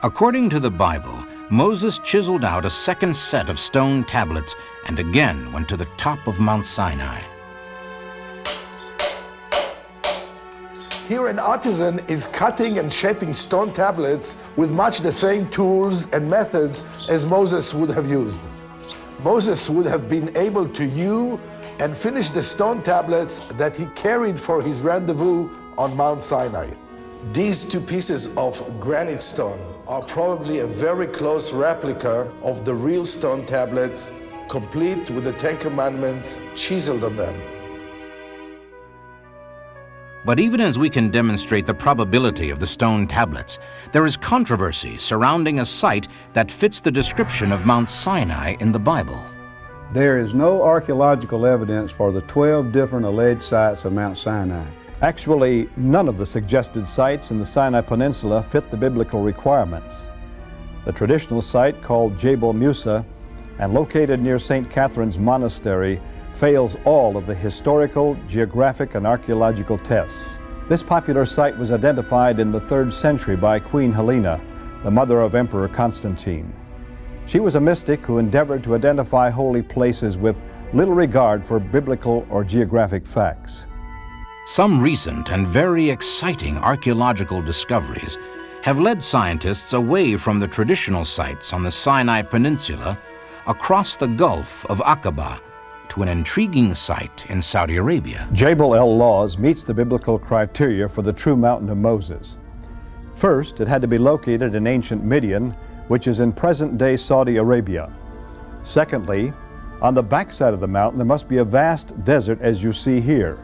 According to the Bible, Moses chiseled out a second set of stone tablets and again went to the top of Mount Sinai. Here an artisan is cutting and shaping stone tablets with much the same tools and methods as Moses would have used. Moses would have been able to hew and finish the stone tablets that he carried for his rendezvous on Mount Sinai. These two pieces of granite stone are probably a very close replica of the real stone tablets, complete with the Ten Commandments chiseled on them. But even as we can demonstrate the probability of the stone tablets, there is controversy surrounding a site that fits the description of Mount Sinai in the Bible. There is no archaeological evidence for the 12 different alleged sites of Mount Sinai. Actually, none of the suggested sites in the Sinai Peninsula fit the biblical requirements. The traditional site, called Jabal Musa, and located near St. Catherine's Monastery, fails all of the historical, geographic, and archaeological tests. This popular site was identified in the 3rd century by Queen Helena, the mother of Emperor Constantine. She was a mystic who endeavored to identify holy places with little regard for biblical or geographic facts. Some recent and very exciting archaeological discoveries have led scientists away from the traditional sites on the Sinai Peninsula across the Gulf of Aqaba to an intriguing site in Saudi Arabia. Jabal el-Lawz meets the biblical criteria for the true mountain of Moses. First, it had to be located in ancient Midian, which is in present-day Saudi Arabia. Secondly, on the backside of the mountain there must be a vast desert as you see here.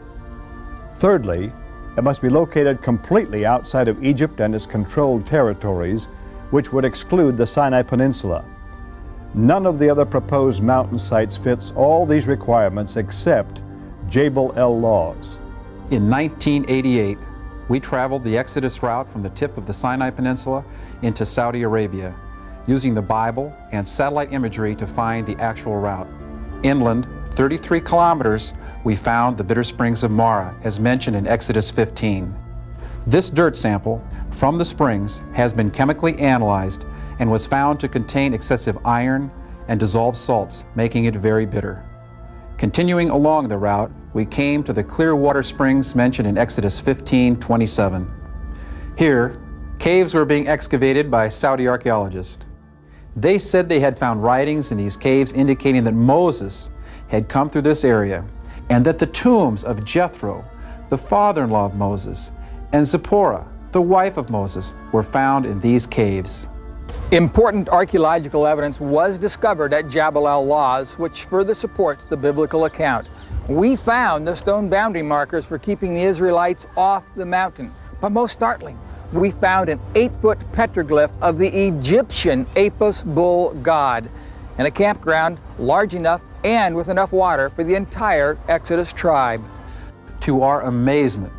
Thirdly, it must be located completely outside of Egypt and its controlled territories, which would exclude the Sinai Peninsula. None of the other proposed mountain sites fits all these requirements except Jabal el-Lawz. In 1988, we traveled the Exodus route from the tip of the Sinai Peninsula into Saudi Arabia, using the Bible and satellite imagery to find the actual route. Inland, 33 kilometers, we found the bitter springs of Marah, as mentioned in Exodus 15. This dirt sample from the springs has been chemically analyzed and was found to contain excessive iron and dissolved salts, making it very bitter. Continuing along the route, we came to the clear water springs mentioned in Exodus 15:27. Here, caves were being excavated by Saudi archaeologists. They said they had found writings in these caves indicating that Moses had come through this area, and that the tombs of Jethro, the father-in-law of Moses, and Zipporah, the wife of Moses, were found in these caves. Important archaeological evidence was discovered at Jabal el-Lawz, which further supports the biblical account. We found the stone boundary markers for keeping the Israelites off the mountain. But most startling, we found an 8-foot petroglyph of the Egyptian Apis bull god, and a campground large enough and with enough water for the entire Exodus tribe. To our amazement,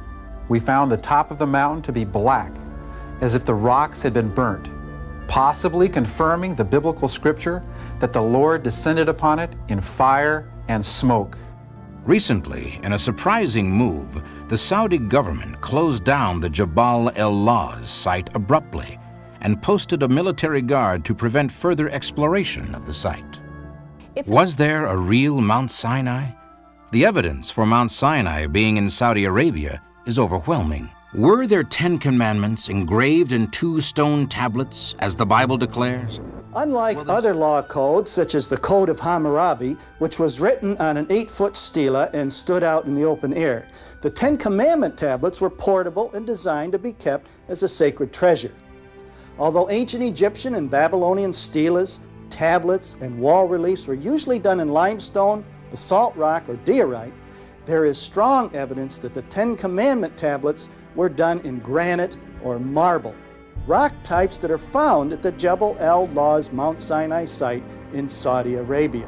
we found the top of the mountain to be black, as if the rocks had been burnt, possibly confirming the biblical scripture that the Lord descended upon it in fire and smoke. Recently, in a surprising move, the Saudi government closed down the Jabal el-Lawz site abruptly and posted a military guard to prevent further exploration of the site. Was there a real Mount Sinai? The evidence for Mount Sinai being in Saudi Arabia is overwhelming. Were there 10 commandments engraved in 2 stone tablets, as the Bible declares? Unlike other law codes, such as the Code of Hammurabi, which was written on an 8-foot stela and stood out in the open air, the 10 Commandment tablets were portable and designed to be kept as a sacred treasure. Although ancient Egyptian and Babylonian stelas, tablets, and wall reliefs were usually done in limestone, basalt rock, or diorite, there is strong evidence that the 10 Commandment tablets were done in granite or marble, rock types that are found at the Jabal el-Lawz Mount Sinai site in Saudi Arabia.